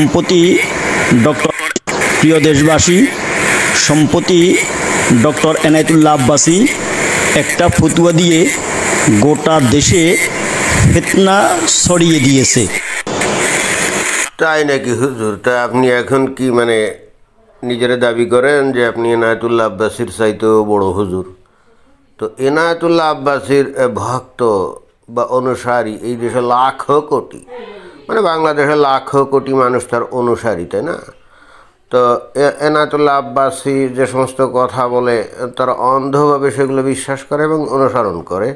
সম্প্রতি ডক্টর প্রিয় দেশবাসী, সম্প্রতি ডক্টর এনায়েতুল্লাহ আব্বাসী একটা ফতুয়া দিয়ে গোটা দেশে ফিতনা ছড়িয়ে দিয়েছে। তাই নাকি হুজুর? তা আপনি এখন কি নিজের দাবি করেন যে আপনি এনায়েতুল্লাহ আব্বাসীর চাইতেও বড় হুজুর? তো এনায়েতুল্লাহ আব্বাসীর ভক্ত বা অনুসারী এই দেশে লাখো কোটি, বাংলাদেশের লাখো কোটি মানুষ তার অনুসারী, তাই না? তো এনায়েতুল্লাহ আব্বাসী যে সমস্ত কথা বলে তারা অন্ধভাবে সেগুলো বিশ্বাস করে এবং অনুসরণ করে।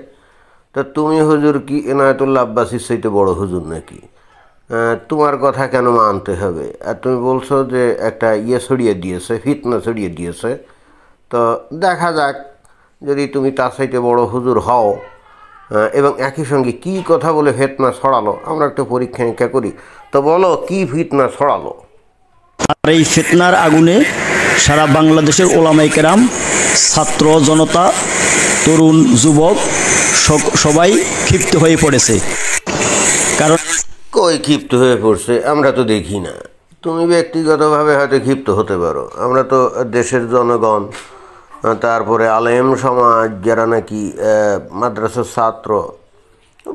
তো তুমি হুজুর কি এনায়েতুল্লাহ আব্বাসীর চাইতে বড় হুজুর নাকি? তোমার কথা কেন মানতে হবে? আর তুমি বলছো যে একটা ছড়িয়ে দিয়েছে, ফিতনা ছড়িয়ে দিয়েছে। তো দেখা যাক যদি তুমি তার চাইতে বড় হুজুর হও এবং একই সঙ্গে কী কথা বলে ফিতনা ছড়ালো, আমরা একটু পরীক্ষা নিরীক্ষা করি। তো বলো, কি ফিতনা ছড়ালো? আর এই ফিতনার আগুনে সারা বাংলাদেশের ওলামায়ে কেরাম, ছাত্র জনতা, তরুণ যুবক সবাই ক্ষিপ্ত হয়ে পড়েছে। কারণ কই ক্ষিপ্ত হয়ে পড়ছে? আমরা তো দেখি না। তুমি ব্যক্তিগতভাবে হয়তো ক্ষিপ্ত হতে পারো, আমরা তো দেশের জনগণ, তারপরে আলেম সমাজ, যারা নাকি মাদ্রাসার ছাত্র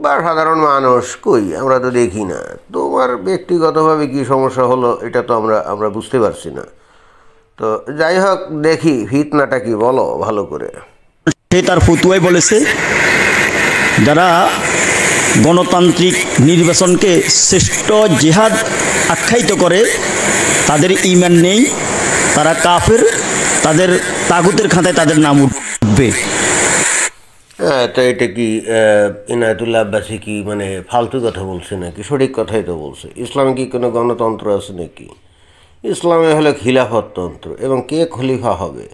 বা সাধারণ মানুষ, কই আমরা তো দেখি না। তোমার ব্যক্তিগতভাবে কি সমস্যা হলো এটা তো আমরা বুঝতে পারছি না। তো যাই হোক, দেখি ফিতনাটা কি, বলো ভালো করে। সে তার ফতুয়ায় বলেছে, যারা গণতান্ত্রিক নির্বাচনকে শ্রেষ্ঠ জিহাদ আখ্যায়িত করে তাদের ঈমান নেই, তারা কাফের, তাদের তাগুতের খাতায় তাদের নাম উঠবে। হ্যাঁ, তো এটা কি এনায়েতুল্লাহ আব্বাসী কি ফালতু কথা বলছে নাকি? সঠিক কথাই তো বলছে। ইসলামে কি কোনো গণতন্ত্র আছে নাকি? ইসলামে হলো খিলাফততন্ত্র, এবং কে খলিফা হবে,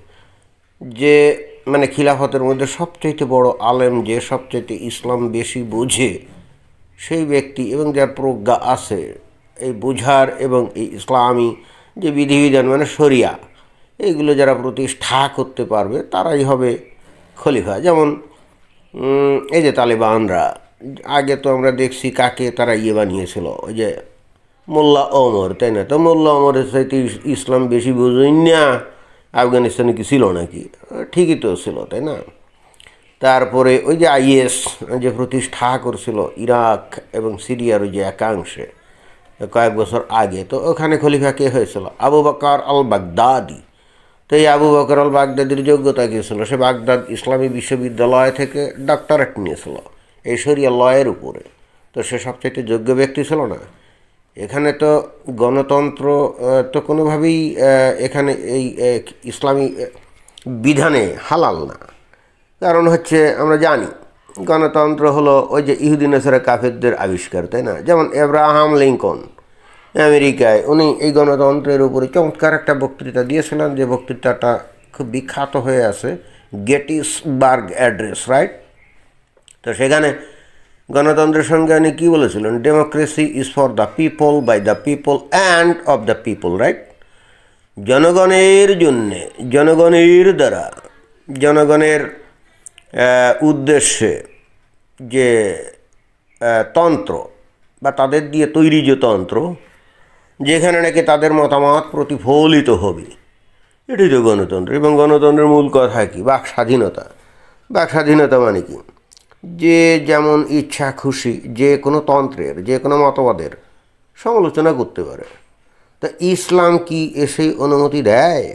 যে খিলাফতের মধ্যে সবচাইতে বড় আলেম, যে সবচাইতে ইসলাম বেশি বোঝে সেই ব্যক্তি, এবং যার প্রজ্ঞা আছে এই বোঝার এবং এই ইসলামী যে বিধিবিধান শরিয়া এইগুলো যারা প্রতিষ্ঠা করতে পারবে তারাই হবে খলিফা। যেমন এই যে তালেবানরা, আগে তো আমরা দেখছি কাকে তারা বানিয়েছিল, ওই যে মোল্লা ওমর, তাই না? তো মোল্লা ওমরের সাথে ইসলাম বেশি বোঝেন না। আফগানিস্তানে কি ছিল নাকি? ঠিকই তো ছিল, তাই না? তারপরে ওই যে আইএস যে প্রতিষ্ঠা করছিল ইরাক এবং সিরিয়ার ওই যে একাংশে কয়েক বছর আগে, তো ওখানে খলিফা কে হয়েছিল? আবু বকর আল বাগদাদি। তো এই আবু বকর আল বাগদাদির যোগ্যতা কী ছিল? সে বাগদাদ ইসলামী বিশ্ববিদ্যালয় থেকে ডক্টরেট নিয়েছিল এই শরিয়া লয়ের উপরে। তো সে সবচাইতে যোগ্য ব্যক্তি ছিল না? এখানে তো গণতন্ত্র তো কোনোভাবেই এখানে এই ইসলামী বিধানে হালাল না। কারণ হচ্ছে আমরা জানি গণতন্ত্র হলো ওই যে ইহুদি নাসারা কাফেরদের আবিষ্কার, তাই না? যেমন এব্রাহাম লিঙ্কন আমেরিকায়, উনি এই গণতন্ত্রের উপরে চমৎকার একটা বক্তৃতা দিয়েছিলেন, যে বক্তৃতাটা খুব বিখ্যাত হয়ে আছে, গেটিসবার্গ অ্যাড্রেস, রাইট? তো সেখানে গণতন্ত্রের সঙ্গে উনি কী বলেছিলেন? Democracy is for the people, by the people and of the people, right? জনগণের জন্যে, জনগণের দ্বারা, জনগণের উদ্দেশ্যে যে তন্ত্র বা তাদের দিয়ে তৈরি যে তন্ত্র, যেখানে নাকি তাদের মতামত প্রতিফলিত হবে, এটাই তো গণতন্ত্র। এবং গণতন্ত্রের মূল কথা কি? বাক স্বাধীনতা। বাক স্বাধীনতা মানে কি? যে যেমন ইচ্ছা খুশি যে কোনো তন্ত্রের, যে কোনো মতবাদের সমালোচনা করতে পারে। তা ইসলাম কি সেই অনুমতি দেয়?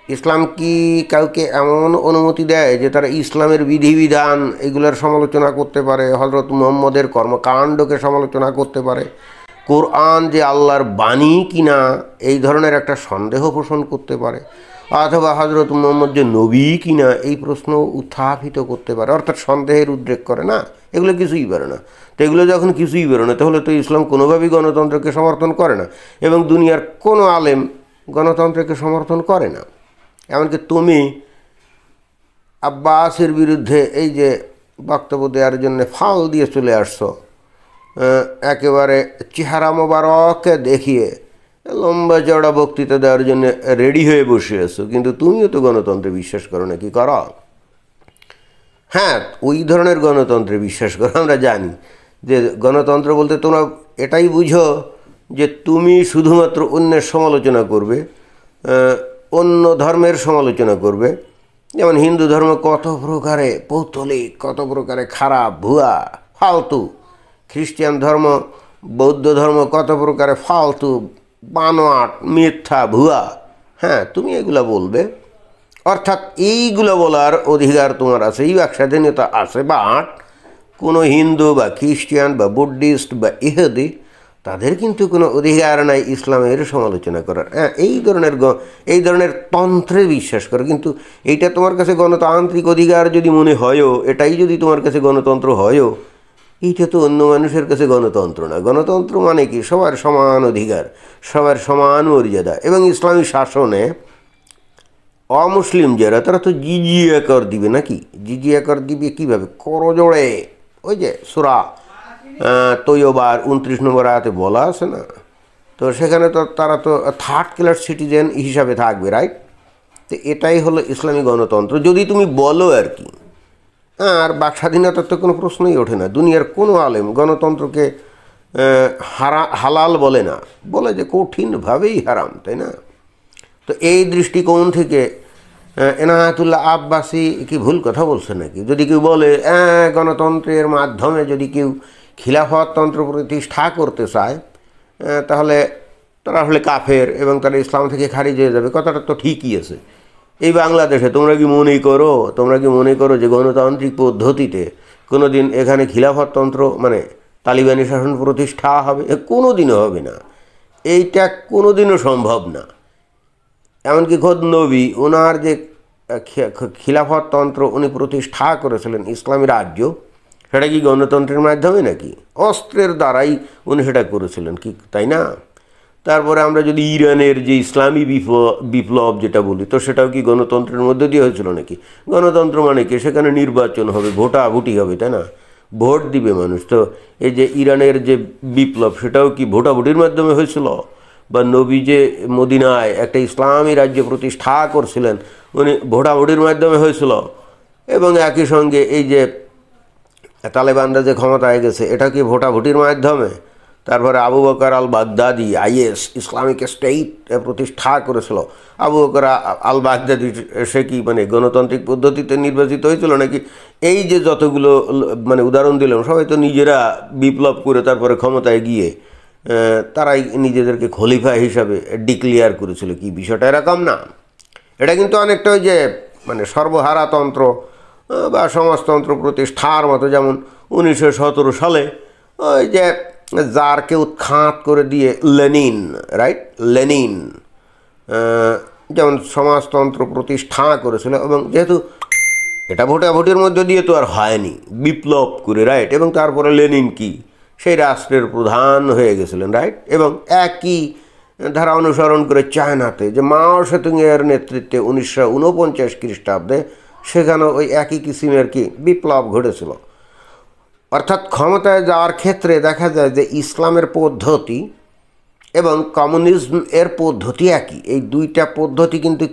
ইসলাম কি কাউকে এমন অনুমতি দেয় যে তারা ইসলামের বিধিবিধান এগুলোর সমালোচনা করতে পারে, হজরত মুহাম্মদের কর্মকাণ্ডকে সমালোচনা করতে পারে, কোরআন যে আল্লাহর বাণী কিনা এই ধরনের একটা সন্দেহ পোষণ করতে পারে, অথবা হজরত মুহাম্মদ যে নবী কিনা এই প্রশ্ন উত্থাপিত করতে পারে, অর্থাৎ সন্দেহের উদ্রেক করে না? এগুলো কিছুই পারে না। তো এগুলো যখন কিছুই বেরো না, তাহলে তো ইসলাম কোনোভাবেই গণতন্ত্রকে সমর্থন করে না, এবং দুনিয়ার কোনো আলেম গণতন্ত্রকে সমর্থন করে না। এমনকি তুমি আব্বাসের বিরুদ্ধে এই যে বক্তব্য দেওয়ার জন্য ফাল দিয়ে চলে আসছো, একেবারে চেহারা মোবারককে দেখিয়ে লম্বা চড়া বক্তৃতা দেওয়ার জন্য রেডি হয়ে বসে আছো, কিন্তু তুমিও তো গণতন্ত্রে বিশ্বাস করো না, কি করো? হ্যাঁ, ওই ধরনের গণতন্ত্রে বিশ্বাস করো। আমরা জানি যে গণতন্ত্র বলতে তোমরা এটাই বুঝো যে তুমি শুধুমাত্র অন্যের সমালোচনা করবে, অন্য ধর্মের সমালোচনা করবে। যেমন হিন্দু ধর্ম কত প্রকারে পৌত্তলিক, কত প্রকারে খারাপ, ভুয়া, ফালতু। খ্রিস্টান ধর্ম, বৌদ্ধ ধর্ম কত প্রকারে ফালতু, বানোয়াট, মিথ্যা, ভুয়া। হ্যাঁ, তুমি এগুলো বলবে, অর্থাৎ এইগুলো বলার অধিকার তোমার আছে, এই স্বাধীনতা আছে। বাট কোনো হিন্দু বা খ্রিস্টান বা বুদ্ধিস্ট বা ইহুদি তাদের কিন্তু কোনো অধিকার নাই ইসলামের সমালোচনা করার। হ্যাঁ, এই ধরনের তন্ত্রে বিশ্বাস করে। কিন্তু এইটা তোমার কাছে গণতান্ত্রিক অধিকার যদি মনে হয়ও, এটাই যদি তোমার কাছে গণতন্ত্র হয়ও, এইটা তো অন্য মানুষের কাছে গণতন্ত্র না। গণতন্ত্র মানে কি? সবার সমান অধিকার, সবার সমান মর্যাদা। এবং ইসলামী শাসনে অমুসলিম যারা, তারা তো জিজিয়া কর দিবে নাকি? জিজিয়া কর দিবে কীভাবে? করজোড়ে। ওই যে সূরা তৈয়বার 29 নম্বর আয়াতে বলা আছে না? তো সেখানে তো তারা তো থার্ড ক্লাস সিটিজেন হিসাবে থাকবে, রাইট? তো এটাই হলো ইসলামী গণতন্ত্র, যদি তুমি বলো আর কি। আর বাক স্বাধীনতার তো কোনো প্রশ্নই ওঠে না। দুনিয়ার কোনো আলেম গণতন্ত্রকে হালাল বলে না, বলে যে কঠিনভাবেই হারাম, তাই না? তো এই দৃষ্টিকোণ থেকে এনায়েতুল্লাহ আব্বাসী কি ভুল কথা বলছে নাকি? যদি কেউ বলে গণতন্ত্রের মাধ্যমে যদি কেউ খিলাফততন্ত্র প্রতিষ্ঠা করতে চায়, তাহলে তারা আসলে কাফের এবং তারা ইসলাম থেকে খারিজ হয়ে যাবে, কথাটা তো ঠিকই আছে। এই বাংলাদেশে তোমরা কি মনে করো যে গণতান্ত্রিক পদ্ধতিতে কোনো দিন এখানে খিলাফততন্ত্র মানে তালিবানি শাসন প্রতিষ্ঠা হবে? কোনো দিনও হবে না, এইটা কোনো দিনও সম্ভব না। এমনকি খোদ নবী ওনার যে খিলাফততন্ত্র উনি প্রতিষ্ঠা করেছিলেন, ইসলামী রাজ্য, সেটা কি গণতন্ত্রের মাধ্যমে নাকি? অস্ত্রের দ্বারাই উনি সেটা করেছিলেন, কি তাই না? তারপরে আমরা যদি ইরানের যে ইসলামী বিপ্লব যেটা বলি, তো সেটাও কি গণতন্ত্রের মধ্যে দিয়ে হয়েছিল নাকি? গণতন্ত্র মানে কি? সেখানে নির্বাচন হবে, ভোটাভুটি হবে, তাই না? ভোট দিবে মানুষ। তো এই যে ইরানের যে বিপ্লব, সেটাও কি ভোটাভুটির মাধ্যমে হয়েছিল? বা নবী যে মদিনায় একটা ইসলামী রাজ্য প্রতিষ্ঠা করছিলেন, উনি ভোটাভুটির মাধ্যমে হয়েছিল। এবং একই সঙ্গে এই যে তালেবানরা যে ক্ষমতায় গেছে, এটা কি ভোটাভুটির মাধ্যমে? তারপরে আবু বকর আল বাগদাদি আইএস ইসলামিক স্টেট প্রতিষ্ঠা করেছিল। আবু বকর আল বাগদাদি সে কি মানে গণতান্ত্রিক পদ্ধতিতে নির্বাচিত হয়েছিল নাকি? এই যে যতগুলো মানে উদাহরণ দিলাম, সবাই তো নিজেরা বিপ্লব করে তারপরে ক্ষমতায় গিয়ে তারাই নিজেদেরকে খলিফা হিসাবে ডিক্লেয়ার করেছিল। কি বিষয়টা এরকম না? এটা কিন্তু অনেকটা ওই যে মানে সর্বহারাতন্ত্র বা সমাজতন্ত্র প্রতিষ্ঠার মতো। যেমন 1917 সালে ওই যে জারকে উৎখাত করে দিয়ে লেনিন যেমন সমাজতন্ত্র প্রতিষ্ঠা করেছিল। এবং যেহেতু এটা ভোটাভুটির মধ্যে দিয়ে তো আর হয়নি, বিপ্লব করে, রাইট? এবং তারপরে লেনিন কি সেই রাষ্ট্রের প্রধান হয়ে গেছিলেন, রাইট? এবং একই ধারা অনুসরণ করে চায়নাতে যে মাও সেতুংয়ের নেতৃত্বে 1949 খ্রিস্টাব্দে সেখানেও ওই একই কিসিমের কি বিপ্লব ঘটেছিল। অর্থাৎ ক্ষমতায় যাওয়ার ক্ষেত্রে দেখা যায় যে ইসলামের পদ্ধতি এবং কমিউনিজম এর পদ্ধতি একই। এই দুইটা পদ্ধতি কিন্তু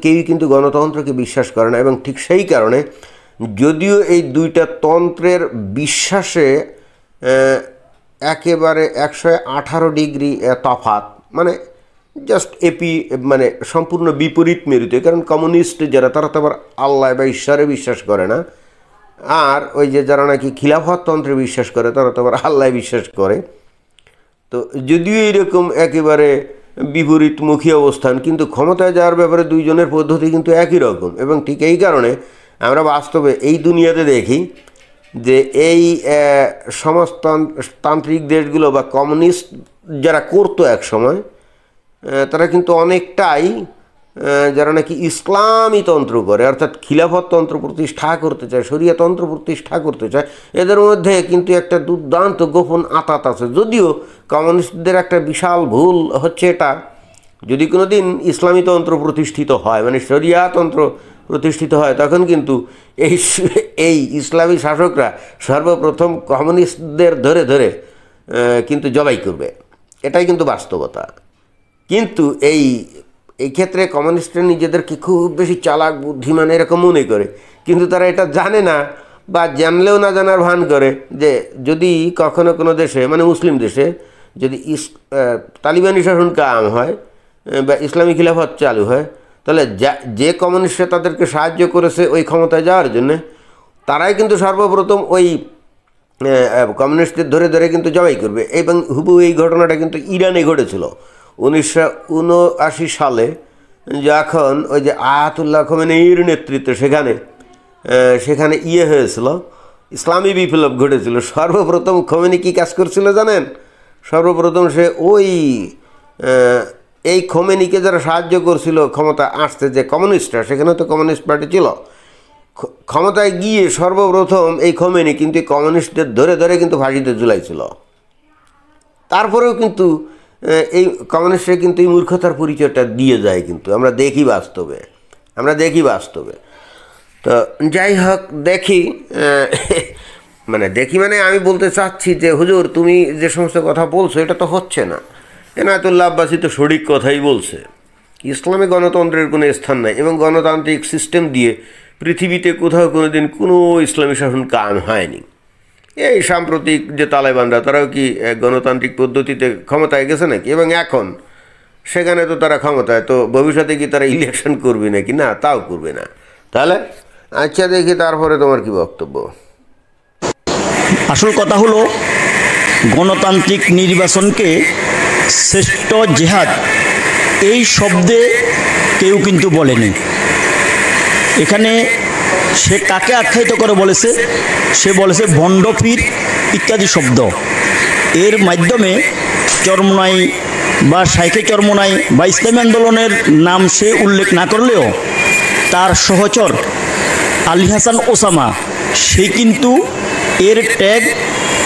কেউই কিন্তু গণতন্ত্রকে বিশ্বাস করে না। এবং ঠিক সেই কারণে যদিও এই দুইটা তন্ত্রের বিশ্বাসে একেবারে 118 ডিগ্রি তফাৎ, মানে জাস্ট মানে সম্পূর্ণ বিপরীত মেরুতে। কারণ কমিউনিস্ট যারা, তারা তো আবার আল্লাহ বা ঈশ্বরে বিশ্বাস করে না। আর ওই যে যারা নাকি খিলাফততন্ত্রে বিশ্বাস করে, তারা তো আবার আল্লাহ বিশ্বাস করে। তো যদিও এরকম একেবারে বিপরীতমুখী অবস্থান, কিন্তু ক্ষমতায় যাওয়ার ব্যাপারে দুইজনের পদ্ধতি কিন্তু একই রকম। এবং ঠিক এই কারণে আমরা বাস্তবে এই দুনিয়াতে দেখি যে এই সমাজতান্ত্রিক দেশগুলো বা কমিউনিস্ট যারা করতো এক সময়, তারা কিন্তু অনেকটাই যারা নাকি ইসলামী তন্ত্র করে, অর্থাৎ খিলাফততন্ত্র প্রতিষ্ঠা করতে চায়, শরিয়াতন্ত্র প্রতিষ্ঠা করতে চায়, এদের মধ্যে কিন্তু একটা দুর্দান্ত গোপন আঁতাত আছে। যদিও কমিউনিস্টদের একটা বিশাল ভুল হচ্ছে এটা, যদি কোনো দিন ইসলামী তন্ত্র প্রতিষ্ঠিত হয়, মানে শরিয়াতন্ত্র প্রতিষ্ঠিত হয়, তখন কিন্তু এই ইসলামী শাসকরা সর্বপ্রথম কমিউনিস্টদের ধরে ধরে কিন্তু জবাই করবে। এটাই কিন্তু বাস্তবতা। কিন্তু এই ক্ষেত্রে কমিউনিস্টরা নিজেদেরকে খুব বেশি চালাক, বুদ্ধিমান এরকম মনে করে, কিন্তু তারা এটা জানে না বা জানলেও না জানার ভান করে যে যদি কখনো কোনো দেশে মানে মুসলিম দেশে যদি তালিবানি শাসন কায়েম হয় বা ইসলামী খিলাফত চালু হয়, তাহলে যে কমিউনিস্টরা তাদেরকে সাহায্য করেছে ওই ক্ষমতায় যাওয়ার জন্যে, তারাই কিন্তু সর্বপ্রথম ওই কমিউনিস্টদের ধরে ধরে কিন্তু জবাই করবে। এবং হুবহু এই ঘটনাটা কিন্তু ইরানে ঘটেছিল 1979 সালে, যখন ওই যে আয়াতুল্লাহ খোমেনির নেতৃত্বে সেখানে হয়েছিল, ইসলামী বিপ্লব ঘটেছিল। সর্বপ্রথম খোমেনি কী কাজ করছিল জানেন? সর্বপ্রথম সে এই খোমেনিকে যারা সাহায্য করছিল ক্ষমতা আসতে, যে কমিউনিস্টরা, সেখানে তো কমিউনিস্ট পার্টি ছিল, ক্ষমতায় গিয়ে সর্বপ্রথম এই খোমেনি কিন্তু কমিউনিস্টদের ধরে ধরে কিন্তু ফাঁসিতে ঝুলাইছিল। তারপরেও কিন্তু এই কমিউনিস্টরা কিন্তু এই মূর্খতার পরিচয়টা দিয়ে যায়, কিন্তু আমরা দেখি বাস্তবে। তো যাই হোক, দেখি মানে আমি বলতে চাচ্ছি যে হুজুর, তুমি যে সমস্ত কথা বলছো এটা তো হচ্ছে না। এনায়েতুল্লাহ আব্বাসী তো সঠিক কথাই বলছে। ইসলামে গণতন্ত্রের কোনো স্থান নাই, এবং গণতান্ত্রিক সিস্টেম দিয়ে পৃথিবীতে কোথাও কোনো দিন কোনো ইসলামী শাসন কায়েম হয়নি। এই সাম্প্রতিক যে তালেবানরা, তারাও কি গণতান্ত্রিক পদ্ধতিতে ক্ষমতায় গেছে নাকি? এবং এখন সেখানে তো তারা ক্ষমতায়, তো ভবিষ্যতে কি তারা ইলেকশন করবে নাকি? না, তাও করবে না। তাহলে আচ্ছা, দেখি তারপরে তোমার কি বক্তব্য। আসল কথা হলো, গণতান্ত্রিক নির্বাচনকে শ্রেষ্ঠ জেহাদ এই শব্দে কেউ কিন্তু বলেনি। এখানে সে কাকে আখ্যায়িত করে বলেছে? সে বলেছে ভণ্ডপীর ইত্যাদি শব্দ। এর মাধ্যমে চরমোনাই বা শাইখে চরমোনাই বা ইসলামী আন্দোলনের নাম সে উল্লেখ না করলেও তার সহচর আলী হাসান ওসামা, সে কিন্তু এর ট্যাগ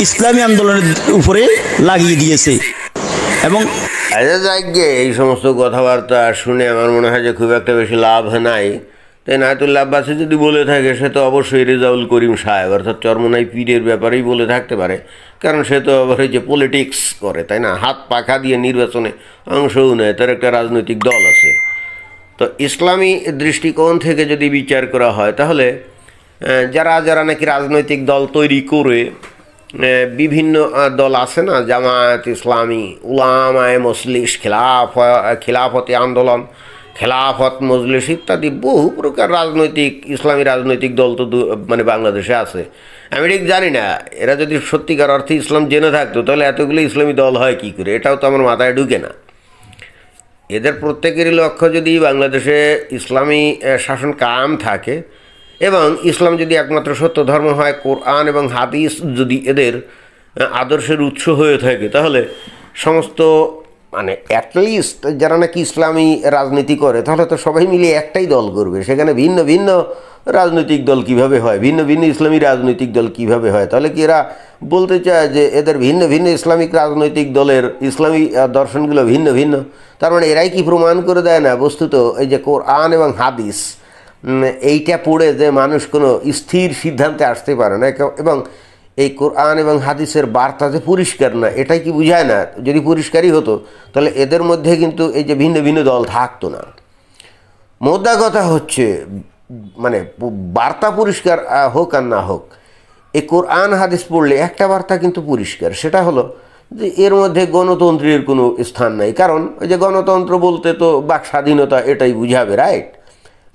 ইসলামী আন্দোলনের উপরে লাগিয়ে দিয়েছে। এবং আচ্ছা, যাক গে, এই সমস্ত কথাবার্তা শুনে আমার মনে হয় যে খুব একটা বেশি লাভ নাই। তাই এনায়েতুল্লাহ আব্বাসী যদি বলে থাকে, সে তো অবশ্যই রেজাউল করিম সাহেব অর্থাৎ চরমোনাই পীরের ব্যাপারেই বলে থাকতে পারে, কারণ সে তো আবার এই যে পলিটিক্স করে, তাই না? হাত পাখা দিয়ে নির্বাচনে অংশও নেয়, তার একটা রাজনৈতিক দল আছে। তো ইসলামী দৃষ্টিকোণ থেকে যদি বিচার করা হয়, তাহলে যারা নাকি রাজনৈতিক দল তৈরি করে, বিভিন্ন দল আছে না, জামায়াত ইসলামী, উলামায়ে মজলিস, খিলাফতি আন্দোলন, খেলাফত মজলিস ইত্যাদি বহু প্রকার ইসলামী রাজনৈতিক দল তো মানে বাংলাদেশে আছে। আমি ঠিক জানি না, এরা যদি সত্যিকার অর্থে ইসলাম জেনে থাকতো, তাহলে এতগুলো ইসলামী দল হয় কী করে? এটাও তো আমার মাথায় ঢুকে না। এদের প্রত্যেকেরই লক্ষ্য যদি বাংলাদেশে ইসলামী শাসন কায়েম থাকে, এবং ইসলাম যদি একমাত্র সত্য ধর্ম হয়, কোরআন এবং হাদিস যদি এদের আদর্শের উৎস হয়ে থাকে, তাহলে সমস্ত মানে অ্যাটলিস্ট যারা নাকি ইসলামী রাজনীতি করে, তাহলে তো সবাই মিলে একটাই দল করবে। সেখানে ভিন্ন ভিন্ন রাজনৈতিক দল কিভাবে হয়, ভিন্ন ভিন্ন ইসলামী রাজনৈতিক দল কিভাবে হয়? তাহলে কি এরা বলতে চায় যে এদের ভিন্ন ভিন্ন ইসলামিক রাজনৈতিক দলের ইসলামী দর্শনগুলো ভিন্ন ভিন্ন? তার মানে এরাই কি প্রমাণ করে দেয় না বস্তুত এই যে কোরআন এবং হাদিস এইটা পড়ে যে মানুষ কোনো স্থির সিদ্ধান্তে আসতে পারে না, এবং এই কোরআন এবং হাদিসের বার্তা যে পরিষ্কার না, এটাই কি বোঝায় না? যদি পরিষ্কারই হতো, তাহলে এদের মধ্যে কিন্তু এই যে ভিন্ন ভিন্ন দল থাকতো না। মোদ্দা কথা হচ্ছে, মানে বার্তা পরিষ্কার হোক আর না হোক, এই কোরআন হাদিস পড়লে একটা বার্তা কিন্তু পরিষ্কার, সেটা হলো যে এর মধ্যে গণতন্ত্রের কোনো স্থান নাই। কারণ ওই যে গণতন্ত্র বলতে তো বাক স্বাধীনতা, এটাই বুঝাবে, রাইট?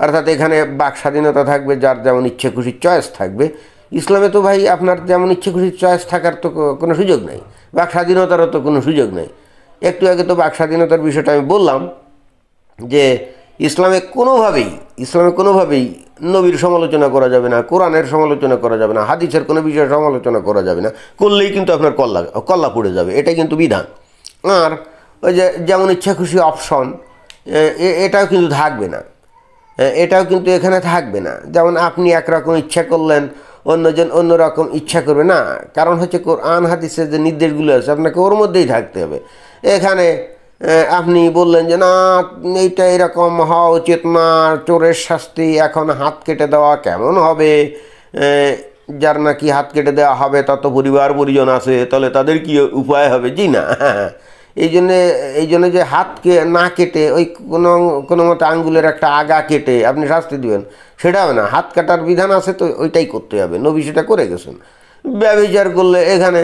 অর্থাৎ এখানে বাক স্বাধীনতা থাকবে, যার যেমন ইচ্ছে খুশি চয়েস থাকবে। ইসলামে তো ভাই আপনার যেমন ইচ্ছে খুশি চয়েস থাকার তো কোনো সুযোগ নেই, বাক স্বাধীনতারও তো কোনো সুযোগ নেই। একটু আগে তো বাক স্বাধীনতার বিষয়টা আমি বললাম যে ইসলামে কোনোভাবেই নবীর সমালোচনা করা যাবে না, কোরআনের সমালোচনা করা যাবে না, হাদিসের কোনো বিষয়ে সমালোচনা করা যাবে না। করলেই কিন্তু আপনার কল্লা পড়ে যাবে, এটাই কিন্তু বিধান। আর ওই যে যেমন ইচ্ছা খুশি অপশন, এটাও কিন্তু থাকবে না, এখানে থাকবে না। যেমন আপনি একরকম ইচ্ছা করলেন, অন্যজন অন্যরকম ইচ্ছা করবে না। কারণ হচ্ছে কোরআন হাদিসের যে নির্দেশগুলো আছে, আপনাকে ওর মধ্যেই থাকতে হবে। এখানে আপনি বললেন যে না, এইটা এরকম হওয়া উচিত না, চোরের শাস্তি এখন হাত কেটে দেওয়া কেমন হবে? যার নাকি হাত কেটে দেওয়া হবে তত পরিবার পরিজন আছে, তাহলে তাদের কি উপায় হবে? জি না, এই জন্য যে হাতকে না কেটে ওই কোনো মতো আঙ্গুলের একটা আগা কেটে আপনি শাস্তি দিবেন, সেটা হবে না। হাত কাটার বিধান আছে, তো ওইটাই করতে হবে। নবী সেটা করে গেছেন। ব্যভিচার করলে এখানে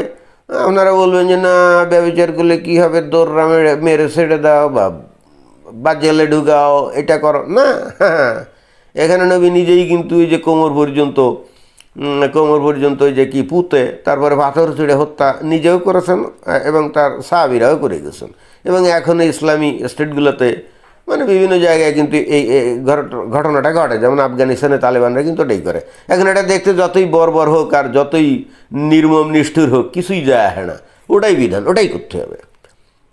আপনারা বলবেন যে না, ব্যভিচার করলে কী হবে, দৌড়রা মেরে ছেড়ে দাও বা জেলে ঢুকাও, এটা করো না। হ্যাঁ, এখানে নবী নিজেই কিন্তু ওই যে কোমর পর্যন্ত ওই যে কি পুঁতে তারপরে পাথর ছুঁড়ে হত্যা নিজেও করেছেন এবং তার সাহাবীরাও করে গেছেন। এবং এখন ইসলামী স্টেটগুলোতে মানে বিভিন্ন জায়গায় কিন্তু এই ঘটনাটা ঘটে, যেমন আফগানিস্তানে তালেবানরা কিন্তু ওটাই করে। এখন এটা দেখতে যতই বর্বর হোক আর যতই নির্মম নিষ্ঠুর হোক, কিছুই যায় আসে না, ওটাই বিধান, ওটাই করতে হবে।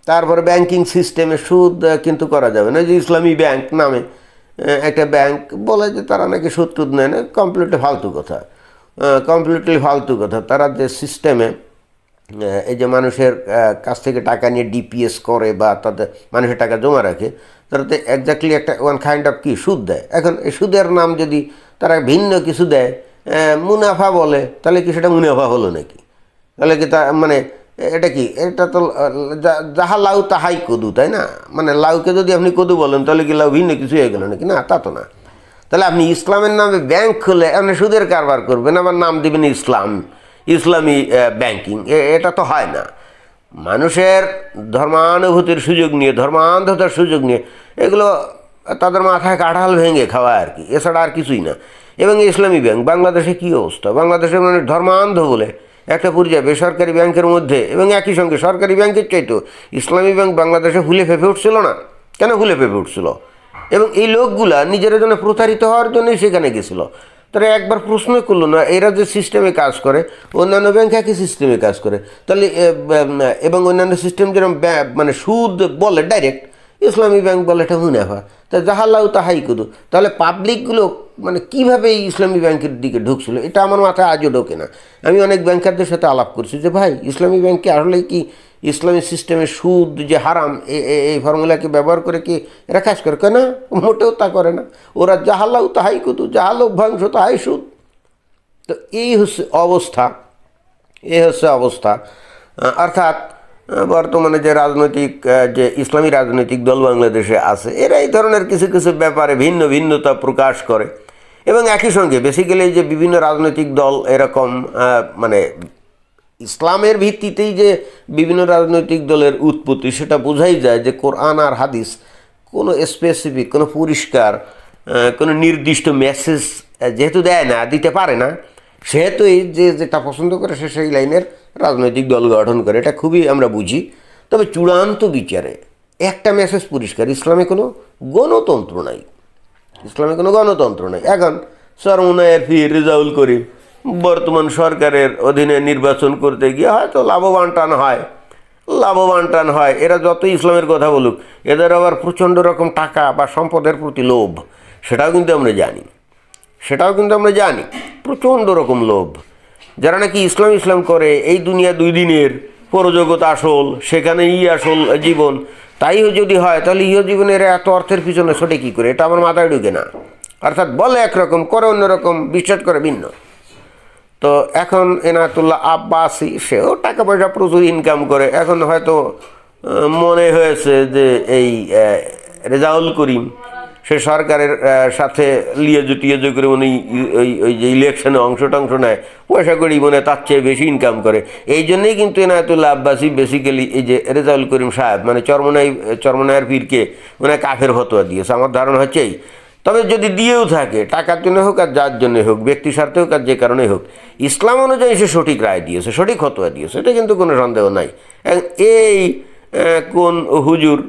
তারপরে ব্যাংকিং সিস্টেমে সুদ কিন্তু করা যাবে না। যে ইসলামী ব্যাংক নামে একটা ব্যাংক বলে যে তারা নাকি সুদ টুদ নেয় না, কমপ্লিটলি ফালতু কথা। তারা যে সিস্টেমে এই যে মানুষের কাছ থেকে টাকা নিয়ে ডিপিএস করে বা তাদের মানুষের টাকা জমা রাখে, তারা তো এক্স্যাক্টলি একটা ওয়ান কাইন্ড অফ কি সুদ দেয়। এখন এই সুদের নাম যদি তারা ভিন্ন কিছু দেয়, মুনাফা বলে, তাহলে কি সেটা মুনাফা হলো নাকি? তাহলে কি তা মানে এটা কি, এটা তো যাহা লাউ তাহাই কদু, তাই না? মানে লাউকে যদি আপনি কদু বলেন, তাহলে কি লাউ ভিন্ন কিছু হয়ে গেল নাকি? না, তা তো না। তাহলে আপনি ইসলামের নামে ব্যাংক খুলে আপনি সুদের কারবার করবেন, আবার নাম দেবেন ইসলামী ব্যাংকিং, এটা তো হয় না। মানুষের ধর্মানুভূতির সুযোগ নিয়ে, ধর্মান্ধতার সুযোগ নিয়ে এগুলো তাদের মাথায় কাঁঠাল ভেঙে খাওয়া আর কি, এছাড়া আর কিছুই না। এবং ইসলামী ব্যাংক বাংলাদেশে কী অবস্থা, বাংলাদেশের মানুষ ধর্মান্ধ বলে একটা পর্যায়ে বেসরকারি ব্যাংকের মধ্যে এবং একই সঙ্গে সরকারি ব্যাংকের চাইতো ইসলামী ব্যাংক বাংলাদেশে ফুলে ফেঁপে উঠছিল না? কেন ফুলে ফেঁপে উঠছিল? এবং এই লোকগুলা নিজের জন্য প্রতারিত হওয়ার জন্যই সেখানে গেছিল। তারা একবার প্রশ্ন করলো না, এরা যে সিস্টেমে কাজ করে অন্যান্য ব্যাংক একই সিস্টেমে কাজ করে, তাহলে এবং অন্যান্য সিস্টেম যেরকম মানে সুদ বলে ডাইরেক্ট, ইসলামী ব্যাংক বলে এটা মুনাফা, তা যাহাল্লাহ তাহাই কুদু। তাহলে পাবলিকগুলো মানে কীভাবে এই ইসলামী ব্যাংকের দিকে ঢুকছিল, এটা আমার মাথায় আজও ঢোকে না। আমি অনেক ব্যাংকারদের সাথে আলাপ করছি যে ভাই, ইসলামী ব্যাংকে আসলে কি ইসলামী সিস্টেমে সুদ যে হারাম, এই ফর্মুলাকে ব্যবহার করে কি এরা কাজ করে? কেন? মোটেও তা করে না। ওরা যাহাল্লাহ তাহাই কুদু, যাহালো ভ্যাংশ তাহাই সুদ। তো এই হচ্ছে অবস্থা। অর্থাৎ বর্তমানে যে ইসলামী রাজনৈতিক দল বাংলাদেশে আছে, এরা এই ধরনের কিছু কিছু ব্যাপারে ভিন্নতা প্রকাশ করে। এবং একই সঙ্গে বেসিক্যালি যে বিভিন্ন রাজনৈতিক দল এরকম মানে ইসলামের ভিত্তিতেই যে বিভিন্ন রাজনৈতিক দলের উৎপত্তি, সেটা বোঝাই যায় যে কোরআন আর হাদিস কোনো স্পেসিফিক, কোনো পরিষ্কার, কোনো নির্দিষ্ট মেসেজ যেহেতু দেয় না, দিতে পারে না, সেহেতু এই যেটা পছন্দ করে সে সেই লাইনের রাজনৈতিক দল গঠন করে, এটা খুবই আমরা বুঝি। তবে চূড়ান্ত বিচারে একটা মেসেজ পরিষ্কার, ইসলামে কোনো গণতন্ত্র নাই। এখন চরমনায়ের পীর রেজাউল করিম বর্তমান সরকারের অধীনে নির্বাচন করতে গিয়ে হয়তো লাভবান টান হয়। এরা যত ইসলামের কথা বলুক, এদের আবার প্রচণ্ড রকম টাকা বা সম্পদের প্রতি লোভ, সেটাও কিন্তু আমরা জানি। প্রচণ্ড রকম লোভ। যারা নাকি ইসলাম করে, এই দুনিয়া দুই দিনের, পরজগৎ আসল, সেখানেই আসল জীবন, তাই যদি হয় তাহলে ইহ জীবনের এত অর্থের পিছনে ছোটে কী করে, এটা আমার মাথায় ঢুকে না। অর্থাৎ বলে একরকম, করে অন্যরকম, বিশ্বাস করে ভিন্ন। তো এখন এনায়েতুল্লাহ আব্বাসী, সেও টাকা পয়সা প্রচুর ইনকাম করে। এখন হয়তো মনে হয়েছে যে এই রেজাউল করিম সে সরকারের সাথে লিয়ে করে উনি ওই যে ইলেকশনে অংশ নেয়, পয়সা করি মনে তার চেয়ে বেশি ইনকাম করে। এই জন্যেই কিন্তু এনায়েতুল্লাহ আব্বাসী বেসিক্যালি এই যে রেজাউল করিম সাহেব মানে চরমনায়ের পীরকে মানে কাফের ফতোয়া দিয়েছে, আমার ধারণা হচ্ছে এই। তবে যদি দিয়েও থাকে, টাকার জন্য হোক আর যার জন্য হোক, ব্যক্তি স্বার্থে হোক আর যে কারণে হোক, ইসলাম অনুযায়ী সে সঠিক রায় দিয়েছে, সঠিক ফতোয়া দিয়েছে, এটা কিন্তু কোনো সন্দেহ নাই। এই কোন হুজুর,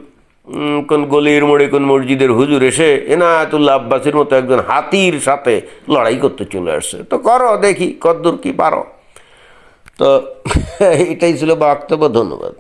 কোন গলির মোড়ে কোন মসজিদের হুজুর এসে এনায়েতুল্লাহ আব্বাসীর মতো একজন হাতির সাথে লড়াই করতে চলে আসছে। তো করো, দেখি কতদূর কি পারো। তো এটাই ছিল বক্তব্য। ধন্যবাদ।